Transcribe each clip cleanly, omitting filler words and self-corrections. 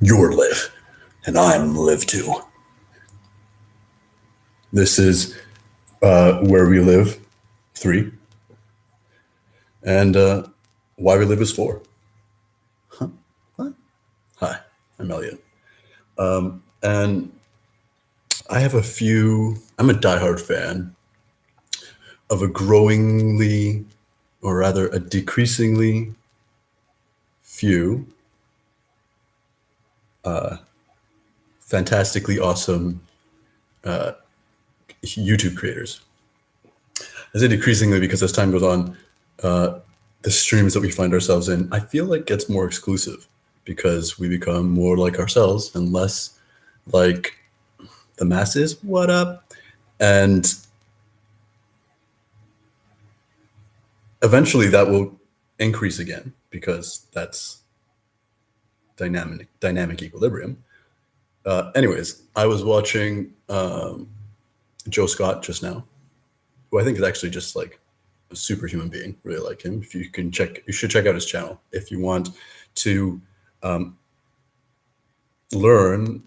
You're Liv, and I'm Liv too. This is Where We Live 3, and Why We Live is 4. Huh? What? Hi, I'm Elliot. And I'm a diehard fan of a growingly, or rather a decreasingly few fantastically awesome YouTube creators. I say decreasingly because as time goes on, the streams that we find ourselves in, I feel like gets more exclusive because we become more like ourselves and less like the masses. What up? And eventually that will increase again because that's dynamic equilibrium. Anyways, I was watching Joe Scott just now, who I think is actually just like a superhuman being. Really like him. If you can you should check out his channel if you want to learn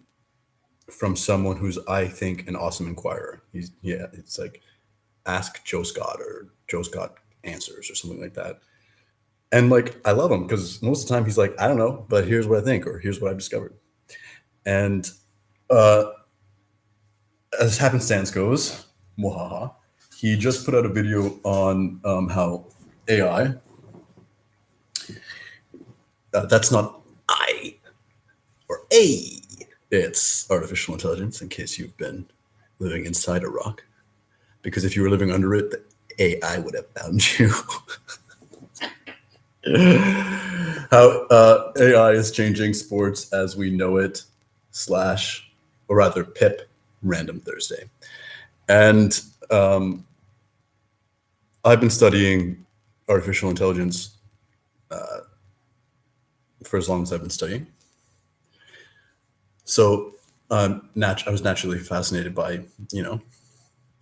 from someone who's, I think, an awesome inquirer. It's like Ask Joe Scott or Joe Scott Answers or something like that. And like, I love him because most of the time he's like, I don't know, but here's what I think, or here's what I've discovered. And as happenstance goes, mwahaha, he just put out a video on how AI, that's not I or A, it's artificial intelligence, in case you've been living inside a rock. Because if you were living under it, the AI would have found you. How AI is changing sports as we know it, or rather PIP, Random Thursday. And I've been studying artificial intelligence for as long as I've been studying. So I was naturally fascinated by,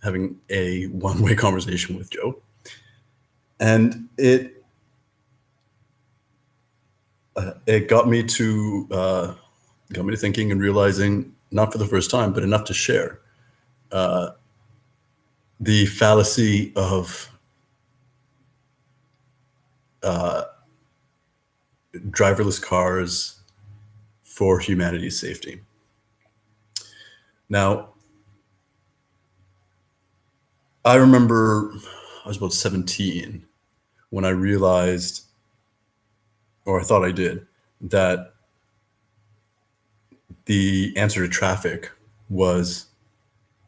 having a one-way conversation with Joe. And it got me to thinking and realizing, not for the first time, but enough to share, the fallacy of driverless cars for humanity's safety. Now, I remember I was about 17 when I realized, or I thought I did, that the answer to traffic was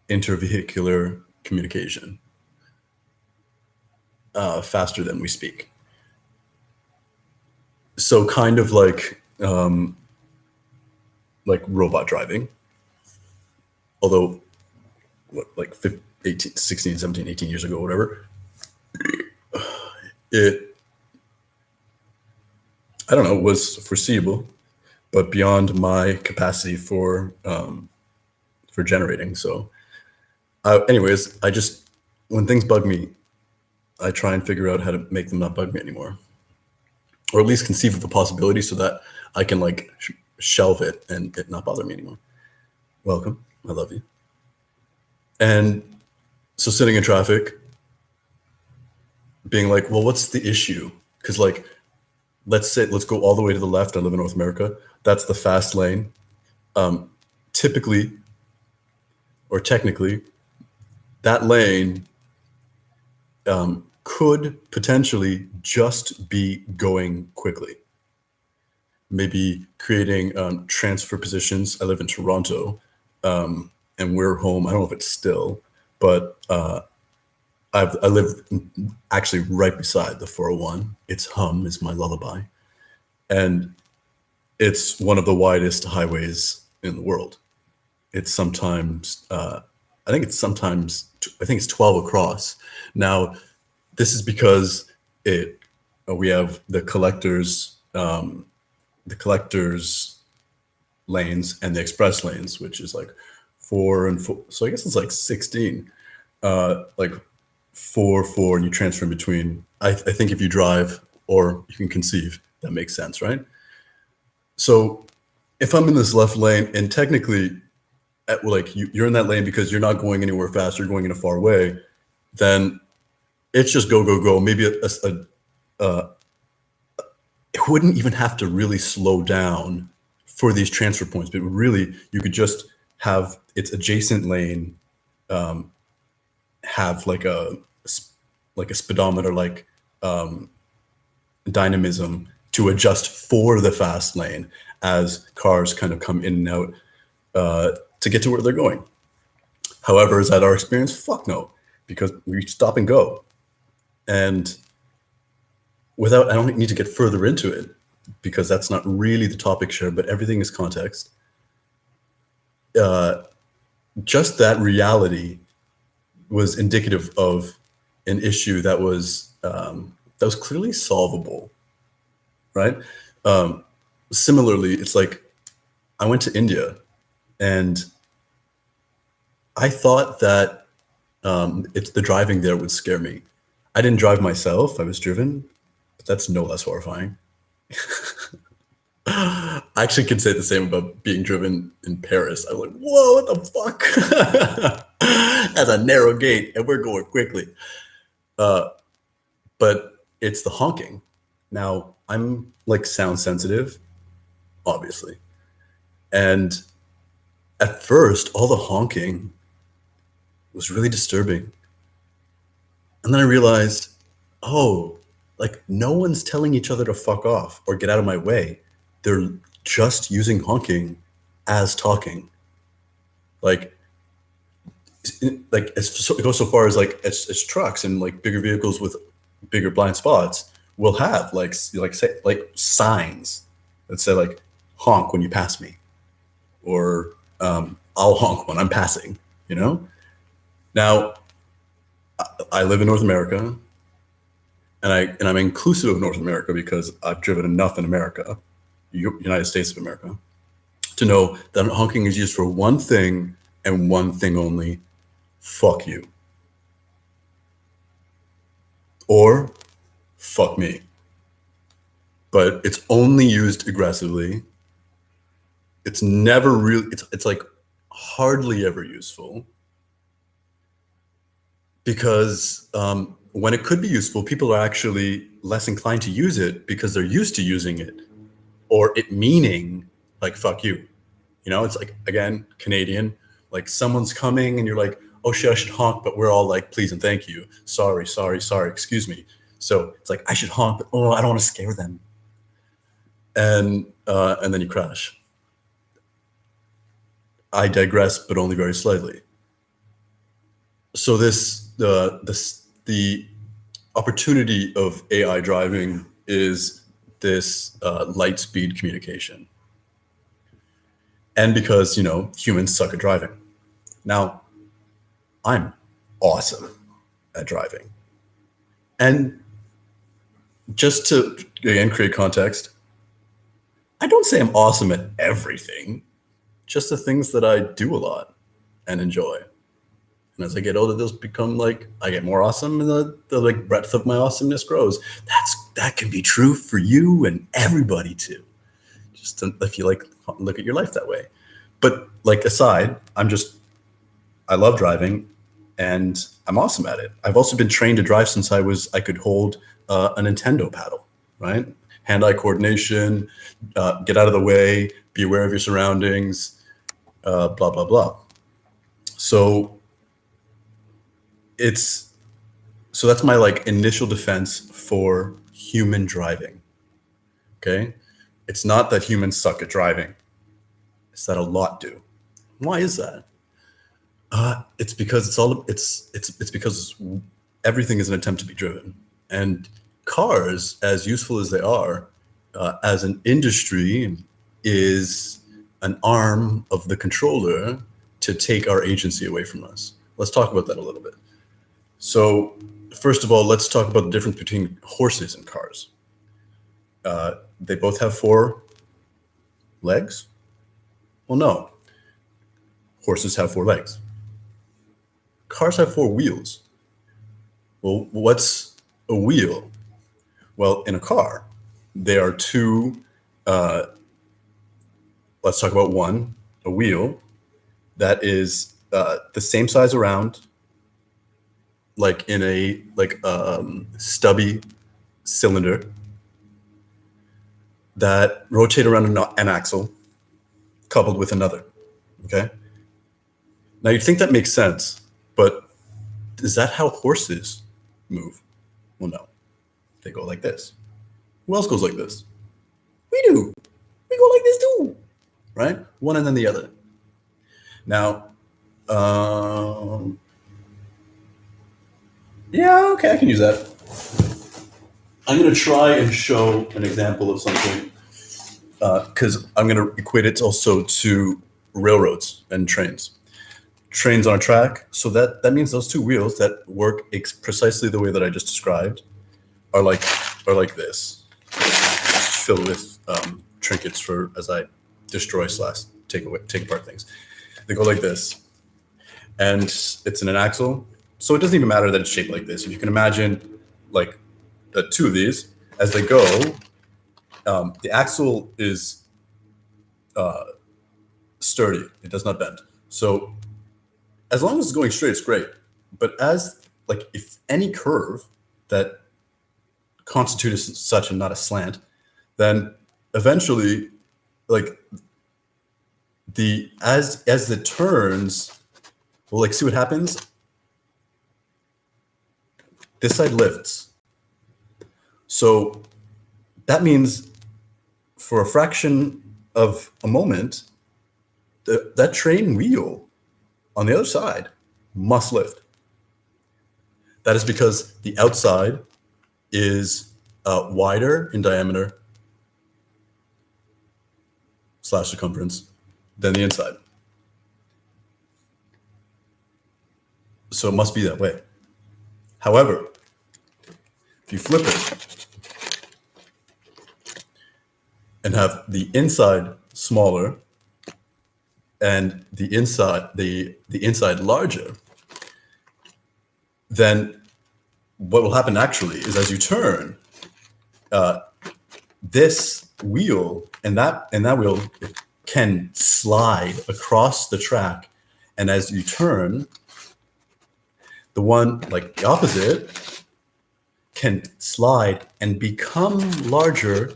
intervehicular communication, faster than we speak. So kind of like robot driving, although like 16, 17, 18 years ago, whatever, I don't know, was foreseeable, but beyond my capacity for generating. So anyways, when things bug me, I try and figure out how to make them not bug me anymore, or at least conceive of the possibility so that I can like shelve it and it not bother me anymore. Welcome. I love you. And so sitting in traffic, being like, well, what's the issue? Because like, let's go all the way to the left. I live in North America. That's the fast lane. Typically, or technically, that lane could potentially just be going quickly. Maybe creating transfer positions. I live in Toronto, and we're home. I don't know if it's still, but I live actually right beside the 401. It's Hum is my lullaby, and it's one of the widest highways in the world. It's sometimes, I think it's 12 across. Now, this is because we have the collectors lanes and the express lanes, which is like 4 and 4. So I guess it's like 16, like 4, and you transfer in between. I think if you drive or you can conceive, that makes sense, right? So if I'm in this left lane and technically like you're in that lane because you're not going anywhere fast, you're going in a far way, then it's just go, go, go. Maybe it wouldn't even have to really slow down for these transfer points, but really you could just have its adjacent lane have like a speedometer, like dynamism to adjust for the fast lane as cars kind of come in and out to get to where they're going. However, is that our experience? Fuck no, because we stop and go. And I don't need to get further into it because that's not really the topic share, but everything is context. Just that reality was indicative of an issue that was clearly solvable, right? Similarly, it's like I went to India and I thought that it's the driving there would scare me. I didn't drive myself, I was driven, but that's no less horrifying. I actually could say the same about being driven in Paris. I was like, whoa, what the fuck? That's a narrow gate and we're going quickly. But it's the honking. Now, I'm like sound sensitive, obviously. And at first, all the honking was really disturbing. And then I realized, oh, like no one's telling each other to fuck off or get out of my way. They're just using honking as talking. Like it goes so far as like as trucks and like bigger vehicles with bigger blind spots will have like signs that say like honk when you pass me, or I'll honk when I'm passing. You know. Now, I live in North America, and I'm inclusive of North America because I've driven enough in America, United States of America, to know that honking is used for one thing and one thing only: fuck you, or fuck me. But it's only used aggressively. It's never really. It's like hardly ever useful. Because when it could be useful, people are actually less inclined to use it because they're used to using it or it meaning like, fuck you. You know, it's like, again, Canadian, like someone's coming and you're like, oh shit, I should honk, but we're all like, please and thank you. Sorry, excuse me. So it's like, I should honk, but oh, I don't want to scare them. And then you crash. I digress, but only very slightly. So the opportunity of AI driving is this light speed communication. And because, humans suck at driving. Now, I'm awesome at driving. And just to, again, create context, I don't say I'm awesome at everything, just the things that I do a lot and enjoy. And as I get older, those become like, I get more awesome and the like breadth of my awesomeness grows. That can be true for you and everybody too. Just if you like, look at your life that way. But like aside, I love driving and I'm awesome at it. I've also been trained to drive since I could hold a Nintendo paddle, right? Hand-eye coordination, get out of the way, be aware of your surroundings, blah, blah, blah. So that's my like initial defense for human driving. Okay. It's not that humans suck at driving. It's that a lot do. Why is that? It's because it's because everything is an attempt to be driven, and cars, as useful as they are, as an industry, is an arm of the controller to take our agency away from us. Let's talk about that a little bit. So first of all, let's talk about the difference between horses and cars. They both have 4 legs. Well, no. Horses have 4 legs. Cars have 4 wheels. Well, what's a wheel? Well, in a car, they are 2 let's talk about one, a wheel that is the same size around, like in a stubby cylinder that rotate around an axle coupled with another. Okay. Now you'd think that makes sense, but is that how horses move? Well, no. They go like this. Who else goes like this? We do. We go like this too, right? One and then the other. Now, yeah, okay, I can use that. I'm going to try and show an example of something because I'm going to equate it also to railroads and trains. Trains on a track, so that means those two wheels that work precisely the way that I just described are like this, filled with trinkets for as I destroy / take apart things. They go like this, and it's in an axle, so it doesn't even matter that it's shaped like this. If you can imagine, like two of these as they go, the axle is sturdy; it does not bend. So as long as it's going straight, it's great. But if any curve that constitutes such and not a slant, then eventually, as it turns, we'll see what happens. This side lifts. So that means for a fraction of a moment, that train wheel on the other side must lift. That is because the outside is wider in diameter / circumference than the inside. So it must be that way. However, if you flip it and have the inside smaller and the inside larger, then what will happen actually is as you turn, this wheel and that wheel can slide across the track, and as you turn, the one like the opposite can slide and become larger,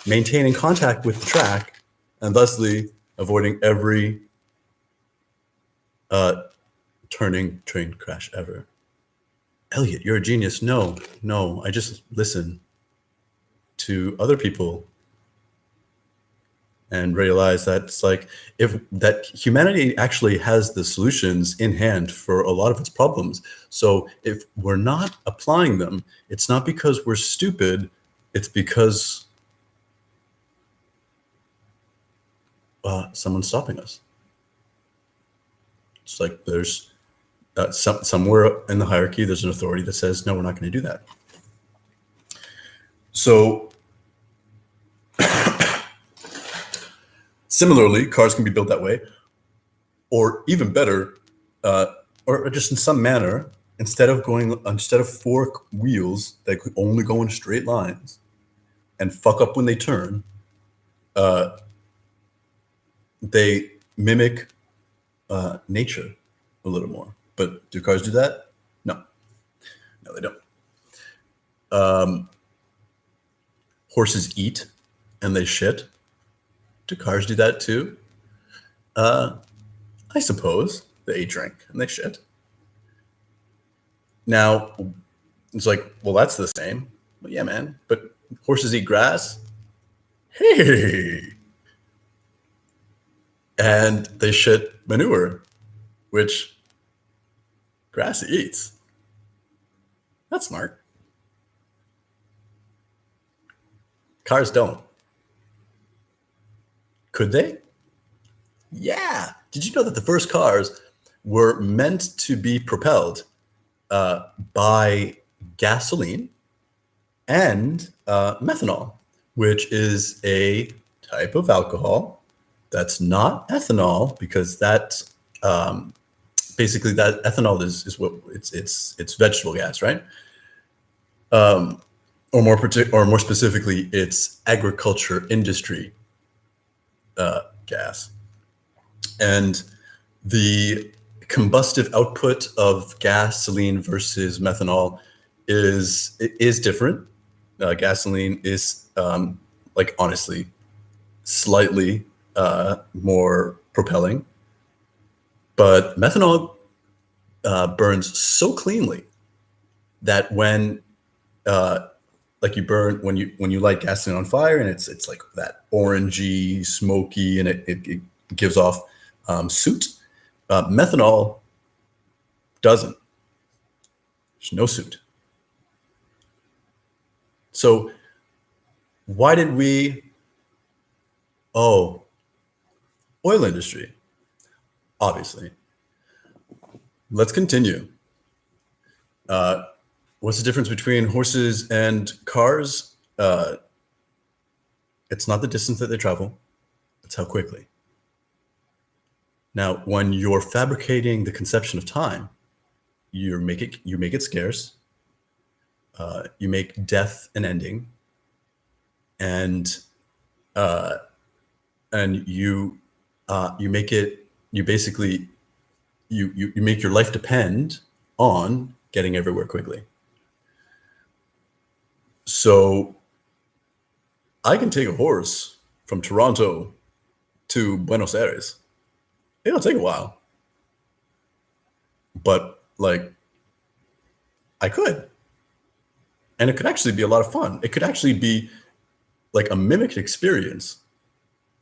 maintaining contact with the track, and thusly avoiding every turning train crash ever. Elliot, you're a genius. No, I just listen to other people and realize that it's that humanity actually has the solutions in hand for a lot of its problems. So if we're not applying them, it's not because we're stupid, it's because someone's stopping us. It's like there's somewhere in the hierarchy, there's an authority that says, no, we're not going to do that. So similarly, cars can be built that way, or even better, or just in some manner, instead of 4 wheels that could only go in straight lines and fuck up when they turn, they mimic nature a little more. But do cars do that? No, they don't. Horses eat and they shit. Do cars do that too? I suppose they drink and they shit. Now, it's like, well, that's the same. Well, yeah, man. But horses eat grass. Hey. And they shit manure, which grass eats. That's smart. Cars don't. Could they? Yeah. Did you know that the first cars were meant to be propelled by gasoline and methanol, which is a type of alcohol that's not ethanol, because that's basically that ethanol is what it's vegetable gas, right? Or more specifically, it's agriculture industry gas. And the combustive output of gasoline versus methanol is different. Gasoline is like honestly slightly more propelling, but methanol burns so cleanly that when like you burn when you light gasoline on fire and it's like that orangey, smoky, and it gives off soot. Methanol doesn't. There's no soot. So why did we? Oh, oil industry. Obviously. Let's continue. What's the difference between horses and cars? It's not the distance that they travel, it's how quickly. Now, when you're fabricating the conception of time, you make it scarce. You make death an ending, and you make it. You basically you make your life depend on getting everywhere quickly. So I can take a horse from Toronto to Buenos Aires. It'll take a while, but like I could. And it could actually be a lot of fun. It could actually be like a mimicked experience.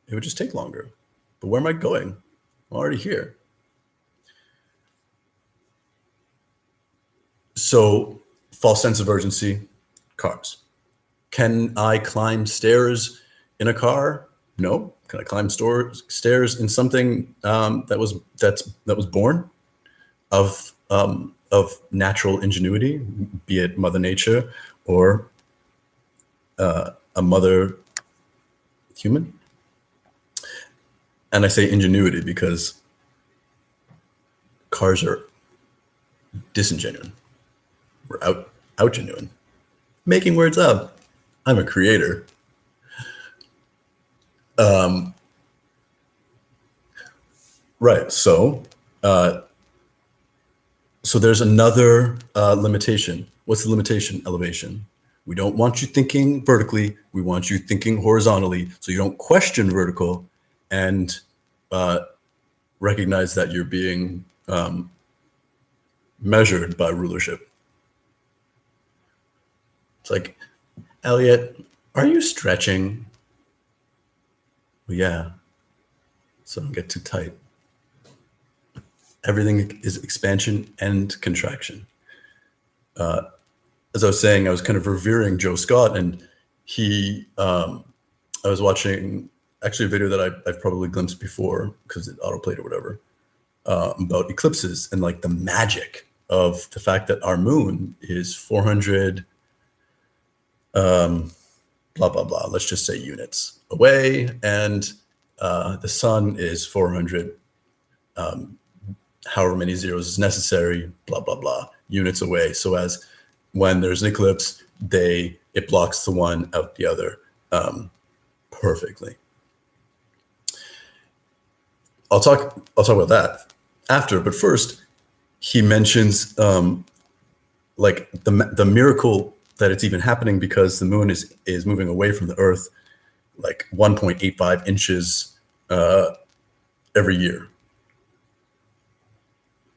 It would just take longer. But where am I going? I'm already here. So, false sense of urgency, cars. Can I climb stairs in a car? No. Can I climb stairs in something that was born of natural ingenuity, be it Mother Nature or a mother human? And I say ingenuity because cars are disingenuine. We're out genuine. Making words up. I'm a creator. Right. So there's another limitation. What's the limitation? Elevation. We don't want you thinking vertically. We want you thinking horizontally, so you don't question vertical and recognize that you're being measured by rulership. It's like, Elliot, are you stretching? Well, yeah. So don't get too tight. Everything is expansion and contraction. As I was saying, I was kind of revering Joe Scott, and I was watching actually a video that I've probably glimpsed before because it autoplayed or whatever, about eclipses and like the magic of the fact that our moon is 400 blah blah blah, let's just say units away, and the sun is 400 however many zeros is necessary, blah blah blah, units away, so as when there's an eclipse it blocks the one out the other perfectly. I'll talk about that after, but first he mentions like the miracle that it's even happening because the moon is moving away from the Earth like 1.85 inches every year.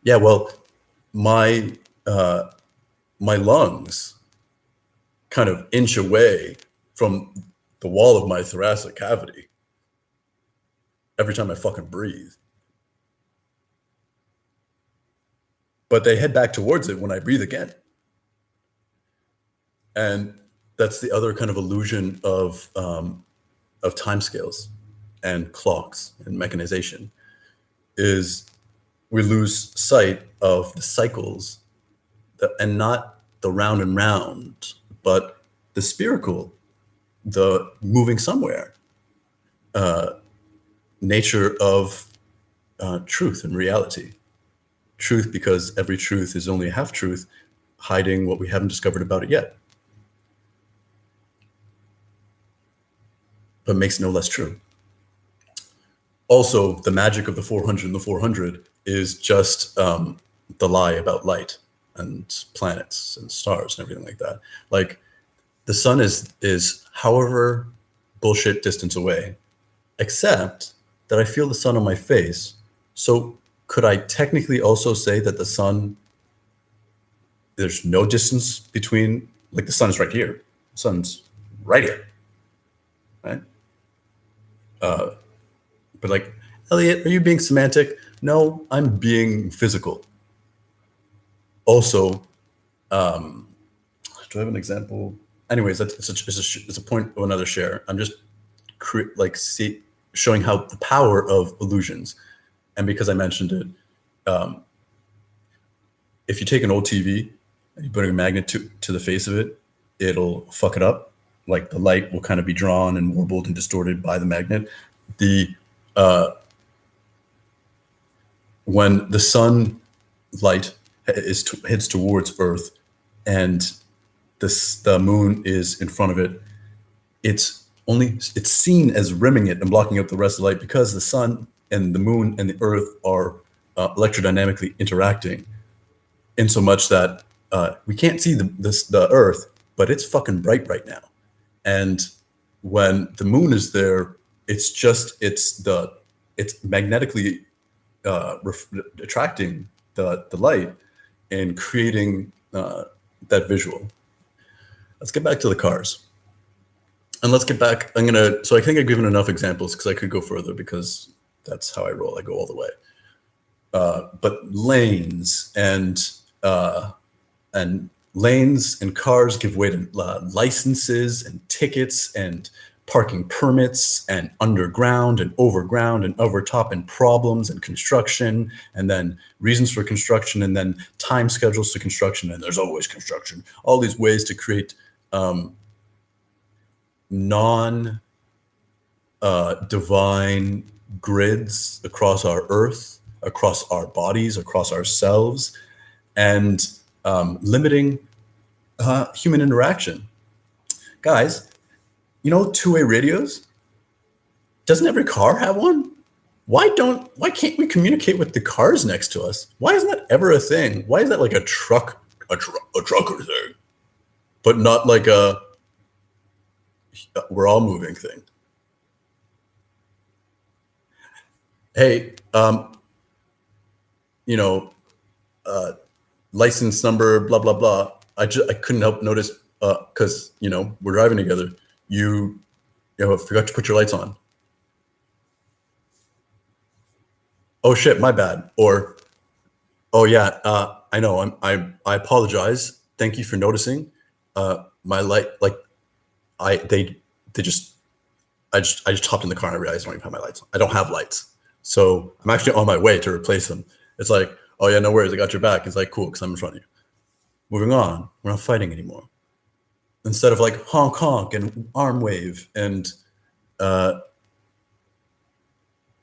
Yeah, well, my lungs kind of inch away from the wall of my thoracic cavity every time I fucking breathe. But they head back towards it when I breathe again. And that's the other kind of illusion of timescales and clocks and mechanization, is we lose sight of the cycles and not the round and round, but the spherical, the moving somewhere nature of truth and reality. Truth, because every truth is only a half truth, hiding what we haven't discovered about it yet. But makes it no less true. Also, the magic of the 400 and the 400 is just the lie about light and planets and stars and everything like that. Like the sun is however bullshit distance away, except that I feel the sun on my face. So could I technically also say that the sun, there's no distance between, like the sun is right here, the sun's right here, right? But like, Elliot, are you being semantic? No, I'm being physical. Also, do I have an example? Anyways, it's a point of another share. I'm just showing how the power of illusions. And because I mentioned it, if you take an old TV and you put a magnet to the face of it, it'll fuck it up. Like the light will kind of be drawn and warbled and distorted by the magnet. When the sun light heads towards Earth and the moon is in front of it, it's seen as rimming it and blocking out the rest of the light because the sun and the moon and the Earth are electrodynamically interacting, in so much that we can't see the Earth, but it's fucking bright right now. And when the moon is there, it's magnetically attracting the light and creating that visual. Let's get back to the cars. And let's get back, so I think I've given enough examples because I could go further because that's how I roll. I go all the way. But lanes and cars give way to licenses and tickets and parking permits and underground and overground and overtop and problems and construction and then reasons for construction and then time schedules to construction, and there's always construction. All these ways to create non-divine grids across our Earth, across our bodies, across ourselves, and limiting human interaction. Guys, you know two-way radios? Doesn't every car have one? Why can't we communicate with the cars next to us? Why isn't that ever a thing? Why is that like a trucker thing, but not like a we're all moving thing? Hey, license number, blah, blah, blah. I couldn't help notice because, we're driving together. You forgot to put your lights on. Oh shit, my bad. Or, oh yeah, I know. I apologize. Thank you for noticing. My light, like, I just hopped in the car and I realized I don't even have my lights on. I don't have lights, so I'm actually on my way to replace them. It's like, oh yeah, no worries, I got your back. It's like, cool, because I'm in front of you. Moving on, we're not fighting anymore. Instead of like honk honk and arm wave and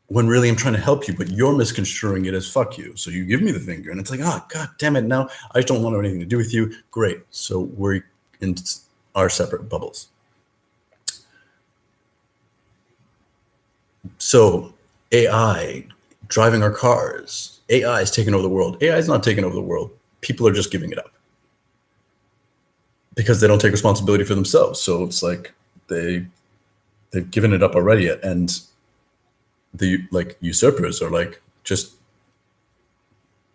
when really I'm trying to help you, but you're misconstruing it as fuck you. So you give me the finger and it's like, oh, God damn it. Now I just don't want anything to do with you. Great. So we're in our separate bubbles. So AI driving our cars, AI is taking over the world. AI is not taking over the world. People are just giving it up because they don't take responsibility for themselves. So it's like they've given it up already, and the like usurpers are like just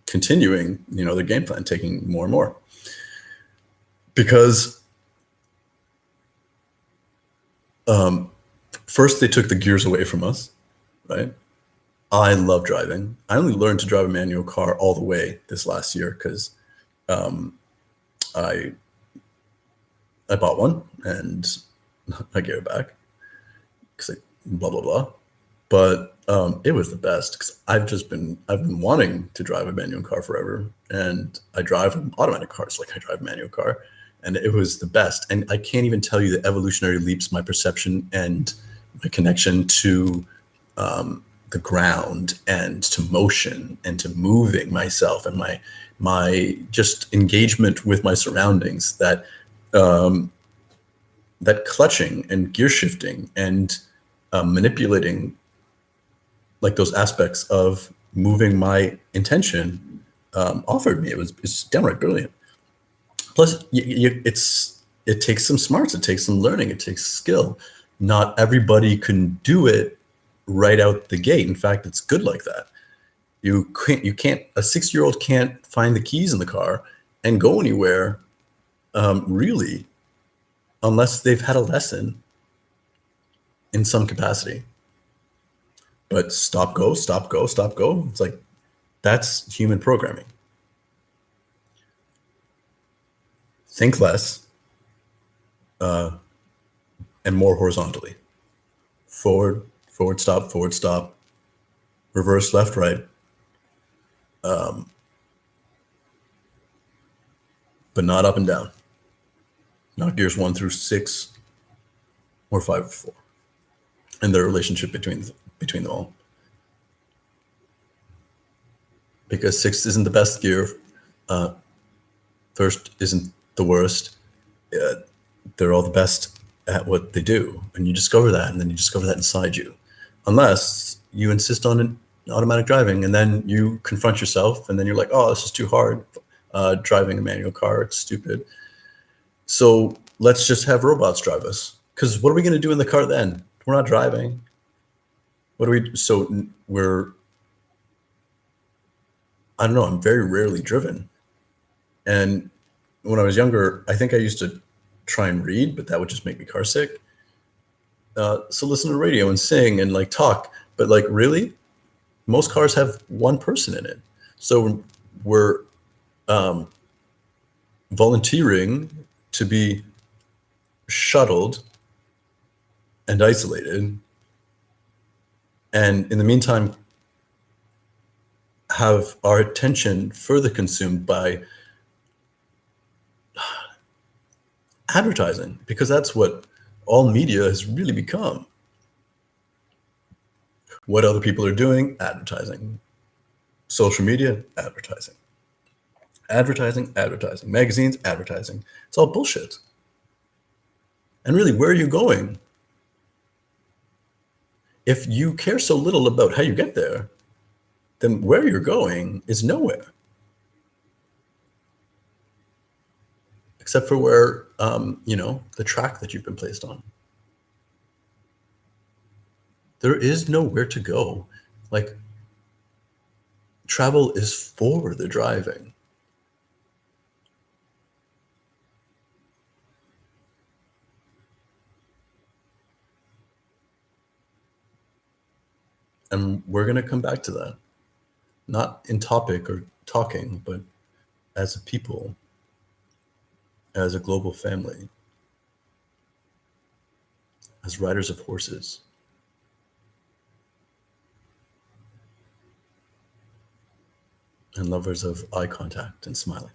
continuing, the game plan, taking more and more. Because first they took the gears away from us, right? I love driving. I only learned to drive a manual car all the way this last year because I bought one and I gave it back because blah blah blah. But it was the best because I've been wanting to drive a manual car forever, and I drive an automatic car. It's like I drive a manual car, and it was the best. And I can't even tell you the evolutionary leaps my perception and my connection to the ground and to motion and to moving myself and my just engagement with my surroundings, that clutching and gear shifting and manipulating like those aspects of moving my intention offered me. It's downright brilliant. Plus, it takes some smarts, it takes some learning, it takes skill. Not everybody can do it right out the gate. In fact, it's good like that. You can't a 6-year-old can't find the keys in the car and go anywhere, really, unless they've had a lesson in some capacity. But stop, go, stop, go, stop, go. It's like, that's human programming. Think less and more horizontally. Forward, forward, stop, reverse, left, right. But not up and down. Not gears 1 through 6 or 5 or 4. And the relationship between them all. Because 6 isn't the best gear. First isn't the worst. They're all the best at what they do. And you discover that, and then you discover that inside you. Unless you insist on an automatic driving, and then you confront yourself, and then you're like, oh, this is too hard. Driving a manual car, it's stupid. So let's just have robots drive us. Because what are we going to do in the car then? We're not driving. What do we do? So I don't know, I'm very rarely driven. And when I was younger, I think I used to try and read, but that would just make me car sick. So listen to radio and sing and like talk. But like, really, most cars have one person in it. So we're volunteering to be shuttled and isolated. And in the meantime, have our attention further consumed by advertising, because that's what all media has really become. What other people are doing, advertising. Social media, advertising. Advertising, magazines, advertising. It's all bullshit. And really, where are you going? If you care so little about how you get there, then where you're going is nowhere. Except for where, the track that you've been placed on. There is nowhere to go. Like, travel is for the driving. And we're going to come back to that. Not in topic or talking, but as a people, as a global family, as riders of horses. And lovers of eye contact and smiling.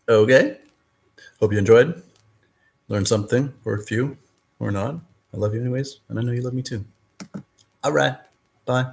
Okay. Hope you enjoyed. Learned something, or a few, or not. I love you anyways, and I know you love me too. All right. Bye.